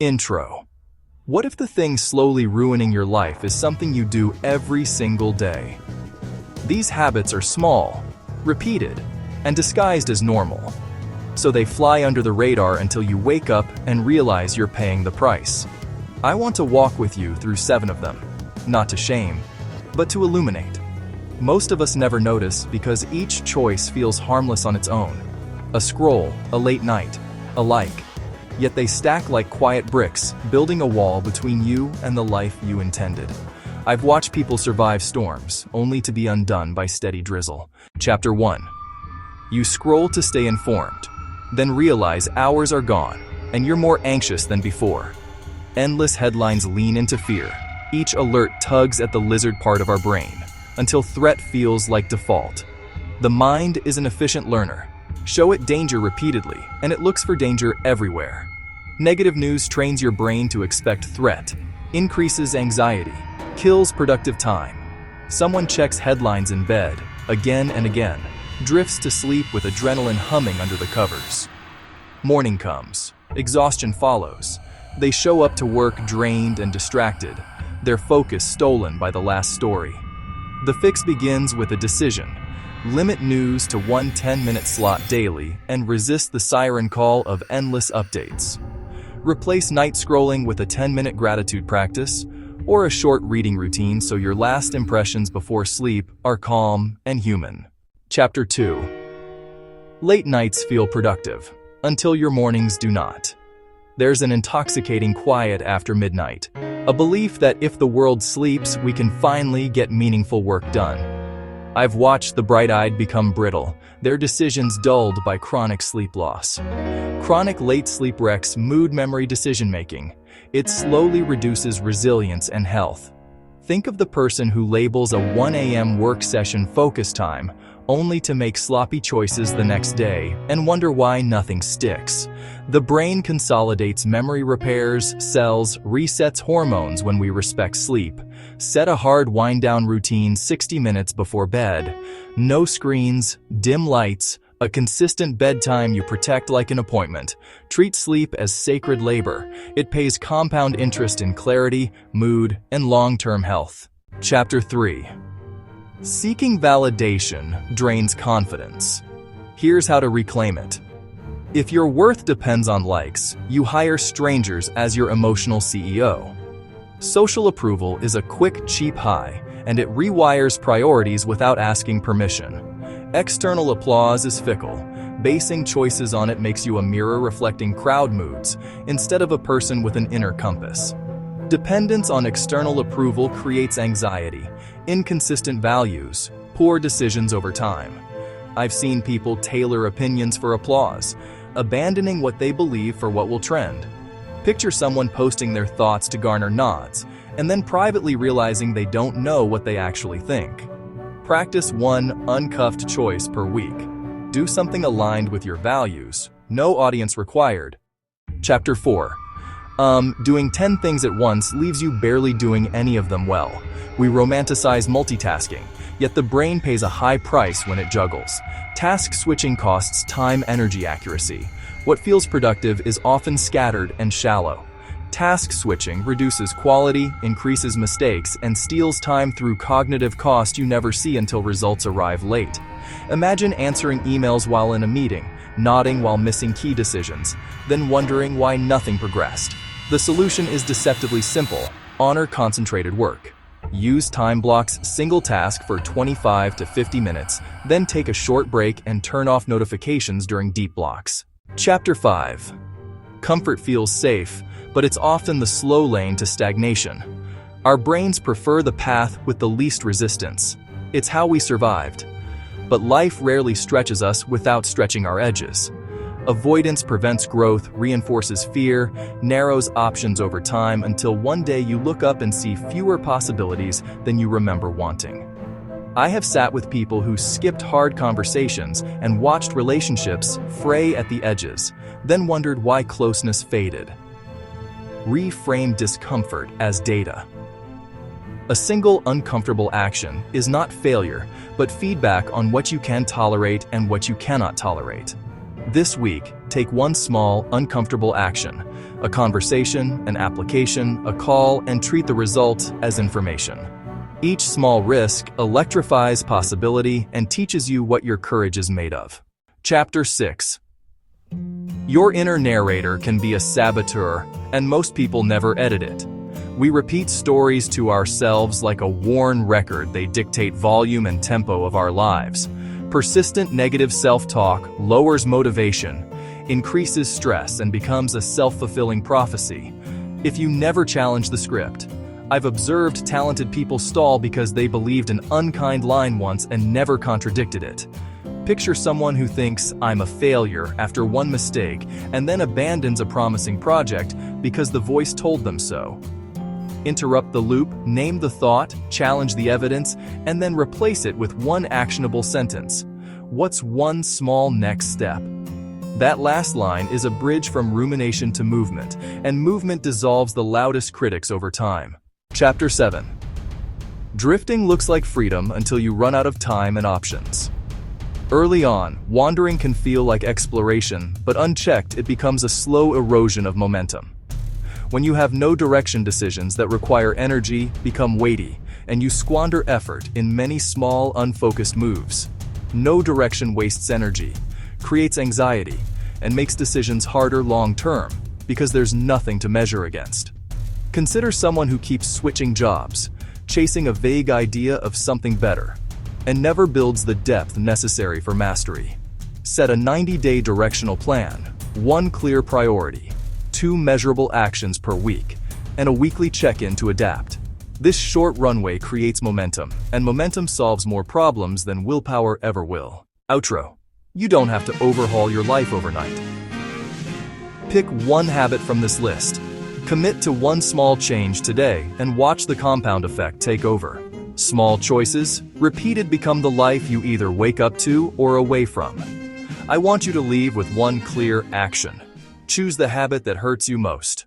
Intro. What if the thing slowly ruining your life is something you do every single day? These habits are small, repeated, and disguised as normal. So they fly under the radar until you wake up and realize you're paying the price. I want to walk with you through 7 of them, not to shame, but to illuminate. Most of us never notice because each choice feels harmless on its own. A scroll, a late night, a like. Yet they stack like quiet bricks, building a wall between you and the life you intended. I've watched people survive storms, only to be undone by steady drizzle. Chapter 1. You scroll to stay informed, then realize hours are gone, and you're more anxious than before. Endless headlines lean into fear. Each alert tugs at the lizard part of our brain, until threat feels like default. The mind is an efficient learner. Show it danger repeatedly, and it looks for danger everywhere. Negative news trains your brain to expect threat, increases anxiety, kills productive time. Someone checks headlines in bed, again and again, drifts to sleep with adrenaline humming under the covers. Morning comes. Exhaustion follows. They show up to work drained and distracted, their focus stolen by the last story. The fix begins with a decision. Limit news to one 10-minute slot daily and resist the siren call of endless updates. Replace night scrolling with a 10-minute gratitude practice or a short reading routine so your last impressions before sleep are calm and human. Chapter 2. Late nights feel productive, until your mornings do not. There's an intoxicating quiet after midnight, a belief that if the world sleeps, we can finally get meaningful work done. I've watched the bright-eyed become brittle, their decisions dulled by chronic sleep loss. Chronic late sleep wrecks mood memory decision-making. It slowly reduces resilience and health. Think of the person who labels a 1 a.m. work session focus time, only to make sloppy choices the next day and wonder why nothing sticks. The brain consolidates memory, repairs cells, resets hormones when we respect sleep. Set a hard wind-down routine 60 minutes before bed. No screens, dim lights, a consistent bedtime you protect like an appointment. Treat sleep as sacred labor. It pays compound interest in clarity, mood, and long-term health. Chapter 3. Seeking validation drains confidence. Here's how to reclaim it. If your worth depends on likes, you hire strangers as your emotional CEO. Social approval is a quick, cheap high, and it rewires priorities without asking permission. External applause is fickle. Basing choices on it makes you a mirror reflecting crowd moods, instead of a person with an inner compass. Dependence on external approval creates anxiety, inconsistent values, poor decisions over time. I've seen people tailor opinions for applause, abandoning what they believe for what will trend. Picture someone posting their thoughts to garner nods, and then privately realizing they don't know what they actually think. Practice one uncuffed choice per week. Do something aligned with your values, no audience required. Chapter 4. Doing 10 things at once leaves you barely doing any of them well. We romanticize multitasking, yet the brain pays a high price when it juggles. Task switching costs time, energy, accuracy. What feels productive is often scattered and shallow. Task switching reduces quality, increases mistakes, and steals time through cognitive cost you never see until results arrive late. Imagine answering emails while in a meeting, nodding while missing key decisions, then wondering why nothing progressed. The solution is deceptively simple. Honor concentrated work. Use time blocks, single task for 25 to 50 minutes, then take a short break and turn off notifications during deep blocks. Chapter 5. Comfort feels safe, but it's often the slow lane to stagnation. Our brains prefer the path with the least resistance. It's how we survived. But life rarely stretches us without stretching our edges. Avoidance prevents growth, reinforces fear, narrows options over time until one day you look up and see fewer possibilities than you remember wanting. I have sat with people who skipped hard conversations and watched relationships fray at the edges, then wondered why closeness faded. Reframe discomfort as data. A single uncomfortable action is not failure, but feedback on what you can tolerate and what you cannot tolerate. This week, take one small, uncomfortable action, a conversation, an application, a call, and treat the result as information. Each small risk electrifies possibility and teaches you what your courage is made of. Chapter 6. Your inner narrator can be a saboteur, and most people never edit it. We repeat stories to ourselves like a worn record. They dictate volume and tempo of our lives. Persistent negative self-talk lowers motivation, increases stress, and becomes a self-fulfilling prophecy. If you never challenge the script, I've observed talented people stall because they believed an unkind line once and never contradicted it. Picture someone who thinks, "I'm a failure," after one mistake, and then abandons a promising project because the voice told them so. Interrupt the loop, name the thought, challenge the evidence, and then replace it with one actionable sentence. What's one small next step? That last line is a bridge from rumination to movement, and movement dissolves the loudest critics over time. Chapter 7. Drifting looks like freedom until you run out of time and options. Early on, wandering can feel like exploration, but unchecked, it becomes a slow erosion of momentum. When you have no direction, decisions that require energy become weighty, and you squander effort in many small, unfocused moves. No direction wastes energy, creates anxiety, and makes decisions harder long-term because there's nothing to measure against. Consider someone who keeps switching jobs, chasing a vague idea of something better, and never builds the depth necessary for mastery. Set a 90-day directional plan, one clear priority, 2 measurable actions per week, and a weekly check-in to adapt. This short runway creates momentum, and momentum solves more problems than willpower ever will. Outro. You don't have to overhaul your life overnight. Pick one habit from this list. Commit to one small change today and watch the compound effect take over. Small choices, repeated, become the life you either wake up to or away from. I want you to leave with one clear action. Choose the habit that hurts you most.